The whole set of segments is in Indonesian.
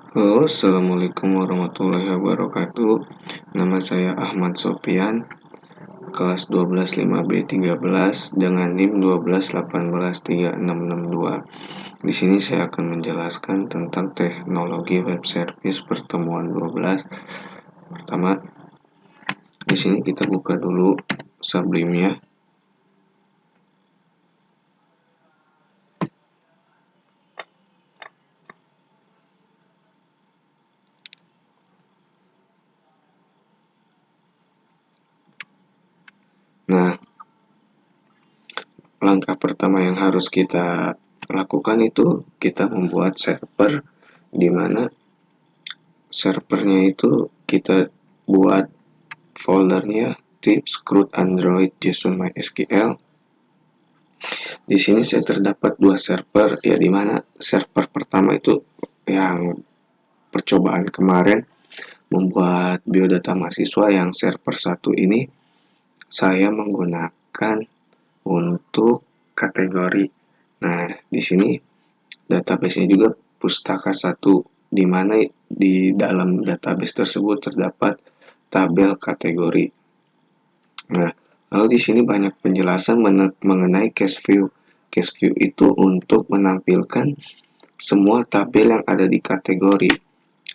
Halo, Assalamualaikum warahmatullahi wabarakatuh. Nama saya Ahmad Sofian, kelas 12 5B13 dengan NIM 1218136662. Di sini saya akan menjelaskan tentang teknologi web service pertemuan 12. Pertama, di sini kita buka dulu Sublime-nya. Nah, langkah pertama yang harus kita lakukan itu kita membuat server, di mana servernya itu kita buat foldernya tips root Android JSON MySQL. Di sini saya terdapat dua server, ya, di mana server pertama itu yang percobaan kemarin membuat biodata mahasiswa. Yang server satu ini saya menggunakan untuk kategori. Nah, di sini database-nya juga pustaka satu, di mana di dalam database tersebut terdapat tabel kategori. Nah, lalu di sini banyak penjelasan mengenai cache view. Cache view itu untuk menampilkan semua tabel yang ada di kategori.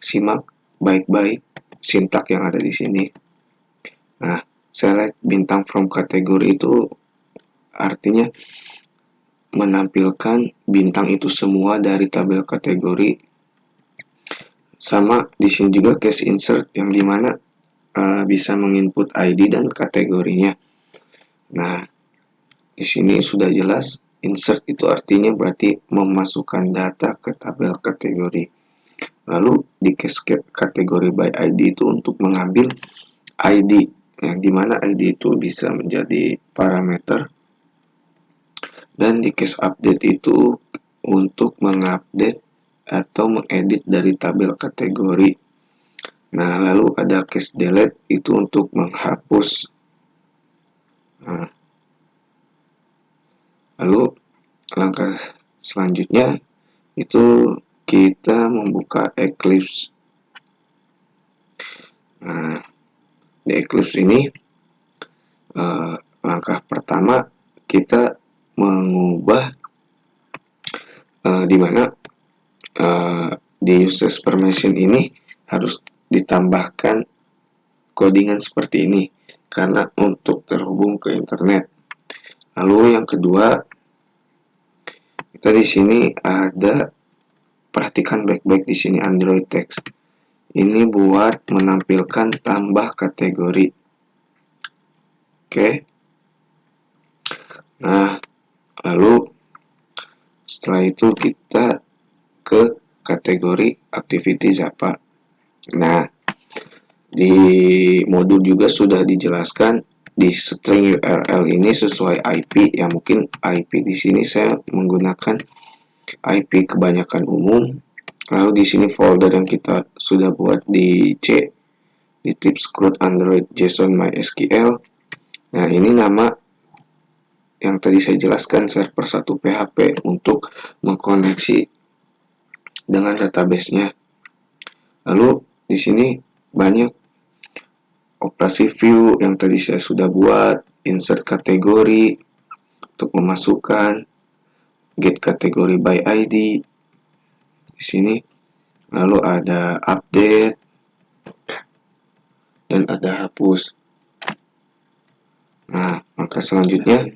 Simak baik-baik sintak yang ada di sini. Nah, select bintang from kategori itu artinya menampilkan bintang itu semua dari tabel kategori. Sama di sini juga cache insert, yang dimana bisa menginput ID dan kategorinya. Nah, di sini sudah jelas, insert itu artinya berarti memasukkan data ke tabel kategori. Lalu di cache kategori by ID itu untuk mengambil ID, yang dimana ID itu bisa menjadi parameter. Dan di cache update itu untuk mengupdate atau mengedit dari tabel kategori. Nah, lalu ada cache delete itu untuk menghapus. Nah, lalu langkah selanjutnya itu kita membuka Eclipse. Nah, di Eclipse ini langkah pertama kita mengubah di mana di usage permission ini harus ditambahkan codingan seperti ini karena untuk terhubung ke internet. Lalu yang kedua, kita di sini ada, perhatikan baik-baik di sini Android text. Ini buat menampilkan tambah kategori. Oke. Nah, lalu setelah itu kita ke kategori activity Java. Nah, di modul juga sudah dijelaskan di string URL ini sesuai IP. Ya, mungkin IP di sini saya menggunakan IP kebanyakan umum. Lalu di sini folder yang kita sudah buat di C, di tips root Android JSON MySQL. Nah, ini nama yang tadi saya jelaskan, server 1 PHP untuk mengkoneksi dengan database-nya. Lalu di sini banyak operasi view yang tadi saya sudah buat, insert kategori untuk memasukkan, get kategori by ID di sini. Lalu ada update dan ada hapus. Nah, maka selanjutnya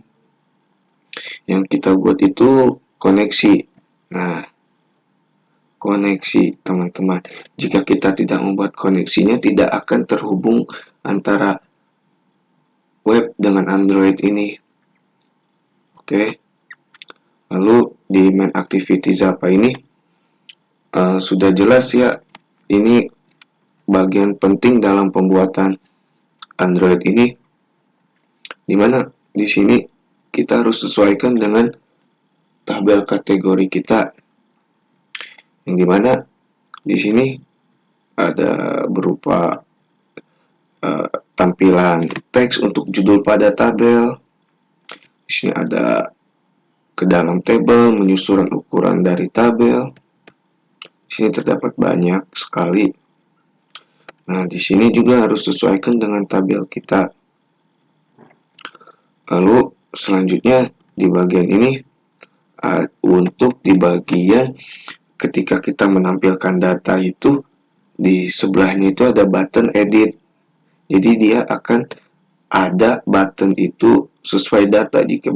yang kita buat itu koneksi. Nah, koneksi teman-teman, jika kita tidak membuat koneksinya, tidak akan terhubung antara web dengan Android ini. Oke. Lalu di main activity Java ini sudah jelas ya, ini bagian penting dalam pembuatan Android ini, dimana di sini kita harus sesuaikan dengan tabel kategori kita, yang dimana di sini ada berupa tampilan teks untuk judul pada tabel. Di sini ada ke dalam tabel, menyusuran ukuran dari tabel. Di sini terdapat banyak sekali. Nah, di sini juga harus sesuaikan dengan tabel kita. Lalu selanjutnya di bagian ini untuk di bagian ketika kita menampilkan data itu di sebelahnya itu ada button edit. Jadi dia akan ada button itu sesuai data. Jika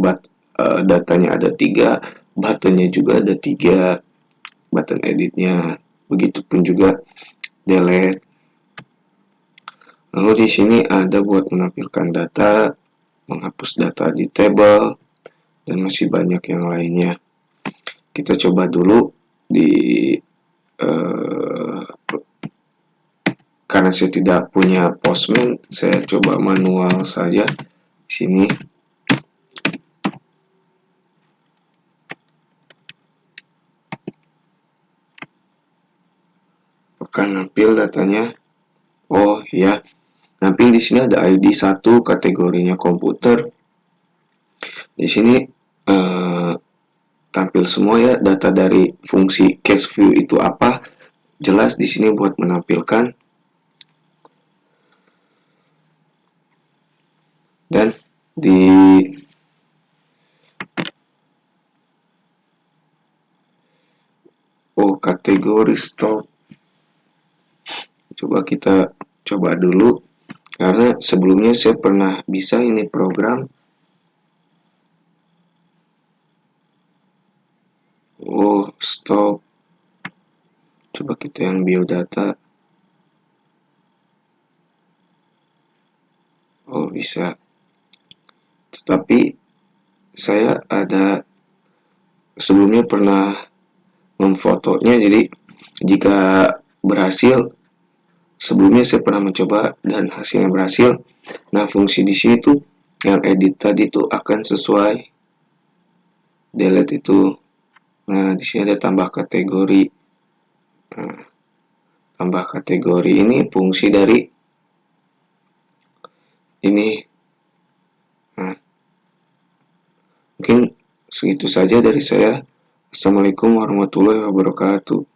datanya ada 3, buttonnya juga ada 3 button editnya. Begitupun juga delete. Lalu di sini ada buat menampilkan data, menghapus data di table, dan masih banyak yang lainnya. Kita coba dulu di karena saya tidak punya Postman, saya coba manual saja di sini. Akan nampil datanya. Oh ya, nampil di sini ada ID 1, kategorinya komputer. Di sini tampil semua ya, data dari fungsi cache view itu apa. Jelas di sini buat menampilkan. Dan di kategori stock. Coba kita coba dulu. Karena sebelumnya saya pernah bisa ini program. Stop. Coba kita yang biodata. Bisa. Tetapi saya ada sebelumnya pernah memfotonya, jadi jika berhasil, sebelumnya saya pernah mencoba dan hasilnya berhasil. Nah, fungsi di sini tuh yang edit tadi tuh akan sesuai delete itu. Nah, di sini ada tambah kategori. Nah, tambah kategori ini fungsi dari ini. Nah, mungkin segitu saja dari saya. Assalamualaikum warahmatullahi wabarakatuh.